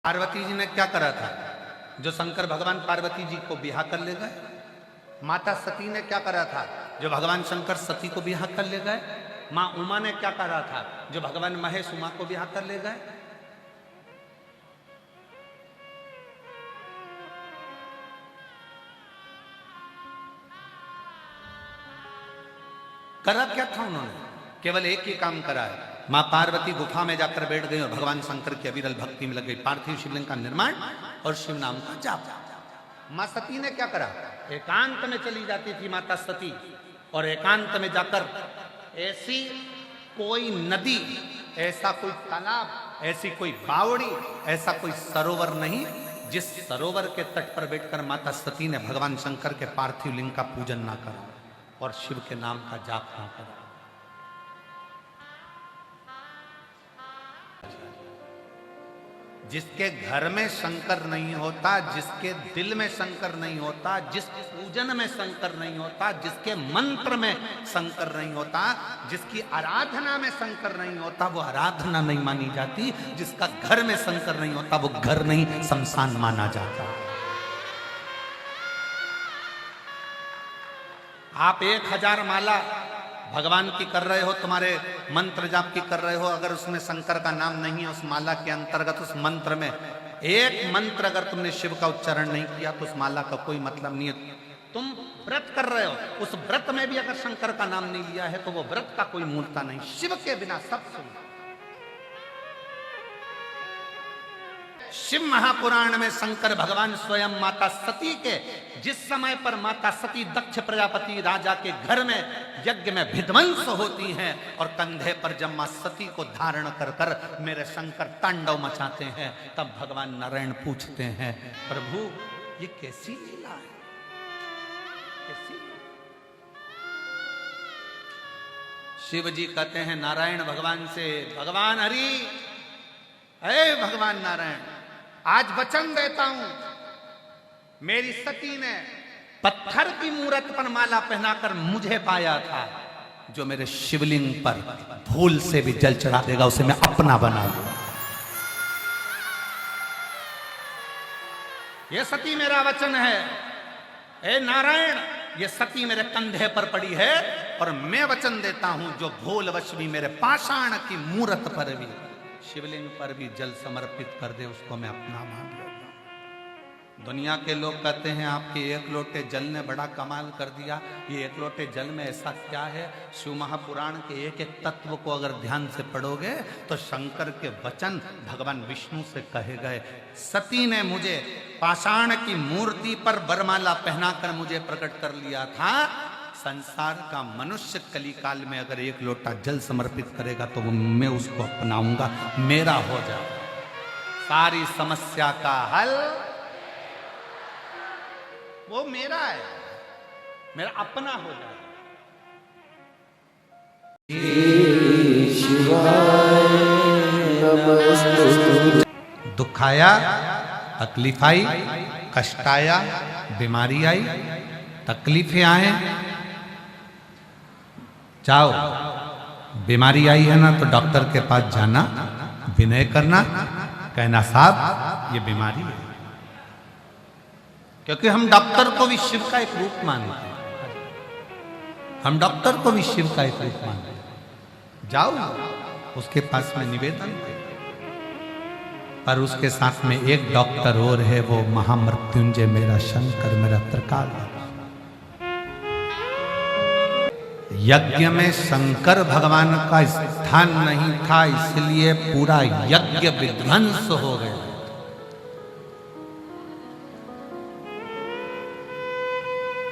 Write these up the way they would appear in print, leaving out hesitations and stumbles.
पार्वती जी ने क्या करा था जो शंकर भगवान पार्वती जी को ब्याह कर ले गए? माता सती ने क्या करा था जो भगवान शंकर सती को ब्याह कर ले गए? माँ उमा ने क्या करा था जो भगवान महेश उमा को ब्याह कर ले गए? करा क्या था उन्होंने? केवल एक ही काम करा है। माँ पार्वती गुफा में जाकर बैठ गई और भगवान शंकर की अविरल भक्ति में लग गई। पार्थिव शिवलिंग का निर्माण और शिव नाम का जाप। माँ सती ने क्या करा? एकांत में चली जाती थी माता सती और एकांत में जाकर ऐसी कोई नदी, ऐसा कोई तालाब, ऐसी कोई बावड़ी, ऐसा कोई सरोवर नहीं जिस सरोवर के तट पर बैठकर माता सती ने भगवान शंकर के पार्थिव लिंग का पूजन ना करा और शिव के नाम का जाप ना करा। जिसके घर में शंकर नहीं होता, जिसके दिल में शंकर नहीं होता, जिस पूजन में शंकर नहीं होता, जिसके मंत्र में शंकर नहीं होता, जिसकी आराधना में शंकर नहीं होता, वो आराधना नहीं मानी जाती। जिसका घर में शंकर नहीं होता वो घर नहीं शमशान माना जाता। आप 1000 माला भगवान की कर रहे हो, तुम्हारे मंत्र जाप की कर रहे हो, अगर उसमें शंकर का नाम नहीं है उस माला के अंतर्गत, उस मंत्र में एक मंत्र अगर तुमने शिव का उच्चारण नहीं किया तो उस माला का कोई मतलब नहीं है। तुम व्रत कर रहे हो, उस व्रत में भी अगर शंकर का नाम नहीं लिया है तो वो व्रत का कोई मूलता नहीं। शिव के बिना सब सुन। शिव महापुराण में शंकर भगवान स्वयं माता सती के, जिस समय पर माता सती दक्ष प्रजापति राजा के घर में यज्ञ में विध्वंस होती हैं और कंधे पर जब मां सती को धारण कर कर मेरे शंकर तांडव मचाते हैं, तब भगवान नारायण पूछते हैं, प्रभु ये कैसी लीला है? कैसी? शिव जी कहते हैं नारायण भगवान से, भगवान हरि, हे भगवान नारायण, आज वचन देता हूं, मेरी सती ने पत्थर की मूरत पर माला पहनाकर मुझे पाया था, जो मेरे शिवलिंग पर भूल से भी जल चढ़ा देगा उसे मैं अपना बना लूंगा। ये सती मेरा वचन है, हे नारायण, ये सती मेरे कंधे पर पड़ी है और मैं वचन देता हूं जो भूलवश भी मेरे पाषाण की मूरत पर भी, शिवलिंग पर भी जल समर्पित कर दे उसको मैं अपना मान लूंगा। दुनिया के लोग कहते हैं आपके एक लोटे जल ने बड़ा कमाल कर दिया। ये एक लोटे जल में ऐसा क्या है? शिव महापुराण के एक एक तत्व को अगर ध्यान से पढ़ोगे तो शंकर के वचन भगवान विष्णु से कहे गए। सती ने मुझे पाषाण की मूर्ति पर वरमाला पहनाकर मुझे प्रकट कर लिया था। संसार का मनुष्य कलिकाल में अगर एक लोटा जल समर्पित करेगा तो मैं उसको अपनाऊंगा, मेरा हो जाए। सारी समस्या का हल वो मेरा है, मेरा अपना हो जाए। दुख आया, तकलीफ आई, कष्ट आया, बीमारी आई, तकलीफें आए, जाओ। बीमारी आई है ना तो डॉक्टर के पास जाना, विनय करना, कहना साहब ये बीमारी है, क्योंकि हम डॉक्टर को भी शिव का एक रूप मानते हैं। हम डॉक्टर को भी शिव का एक रूप मानते हैं। जाओ उसके पास में निवेदन करो। पर उसके साथ में एक डॉक्टर और है, वो महामृत्युंजय मेरा शंकर, मेरा त्रिकाल। यज्ञ में शंकर भगवान का स्थान नहीं था, इसलिए पूरा यज्ञ विध्वंस हो गया।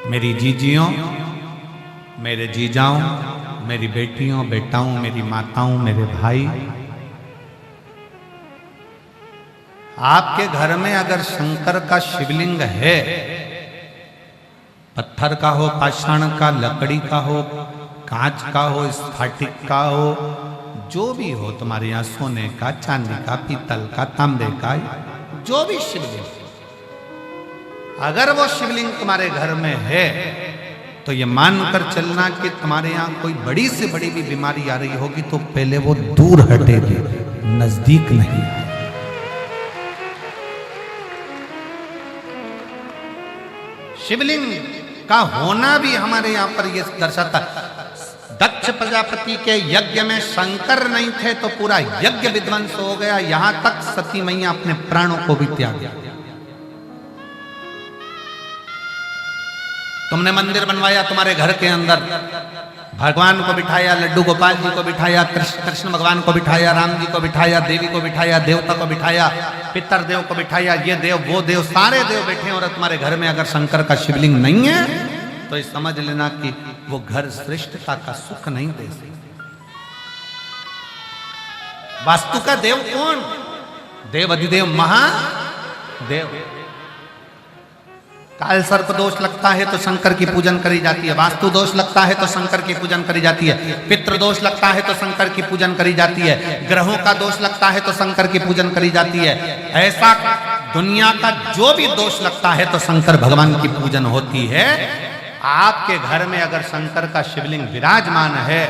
मेरी जीजियों, मेरे जीजाओं, मेरी बेटियों, बेटाओं, मेरी माताओं, मेरे भाई, आपके घर में अगर शंकर का शिवलिंग है, पत्थर का हो, पाषाण का, लकड़ी का हो, कांच का हो, स्फटिक का हो, जो भी हो, तुम्हारे यहाँ सोने का, चांदी का, पीतल का, तांबे का, जो भी शिवलिंग, अगर वो शिवलिंग तुम्हारे घर में है तो ये मानकर चलना कि तुम्हारे यहाँ कोई बड़ी से बड़ी भी बीमारी आ रही होगी तो पहले वो दूर हटेगी, नजदीक नहीं। शिवलिंग का होना भी हमारे यहाँ पर ये दर्शाता। दक्ष प्रजापति के यज्ञ में शंकर नहीं थे तो पूरा यज्ञ विध्वंस हो गया, यहां तक सती मैया अपने प्राणों को भी त्याग दिया। तुमने मंदिर बनवाया तुम्हारे घर के अंदर, भगवान को बिठाया, लड्डू गोपाल जी को बिठाया, कृष्ण भगवान को बिठाया, राम जी को बिठाया, देवी को बिठाया, देवता को बिठाया, पितर देव को बिठाया, ये देव वो देव सारे देव बैठे हैं, और तुम्हारे घर में अगर शंकर का शिवलिंग नहीं है तो ये समझ लेना कि वो घर श्रेष्ठता का सुख नहीं दे सकते। वास्तु का देव कौन? देव अधिदेव महादेव। काल सर्प दोष लगता है तो शंकर की पूजन करी जाती है, वास्तु दोष लगता है तो शंकर की पूजन करी जाती है, पितृ दोष लगता है तो शंकर की पूजन करी जाती है, ग्रहों का दोष लगता है तो शंकर की पूजन करी जाती है। ऐसा दुनिया का जो भी दोष लगता है तो शंकर भगवान की पूजन होती है। आपके घर में अगर शंकर का शिवलिंग विराजमान है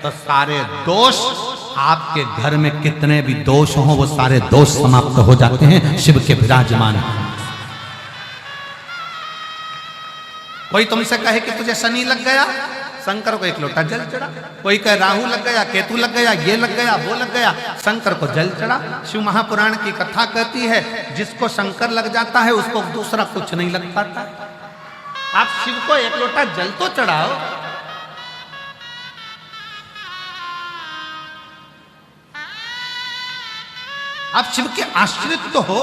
तो सारे दोष, आपके घर में कितने भी दोष हो वो सारे दोष समाप्त हो जाते हैं शिव के विराजमान। कोई तुमसे कहे कि तुझे शनि लग गया, शंकर को एक लोटा जल चढ़ा। कोई कहे राहु लग गया, केतु लग गया, ये लग गया, वो लग गया, शंकर को जल चढ़ा। शिव महापुराण की कथा कहती है जिसको शंकर लग जाता है उसको दूसरा कुछ नहीं लग पाता। आप शिव को एक लोटा जल तो चढ़ाओ। आप शिव के आश्रित तो हो।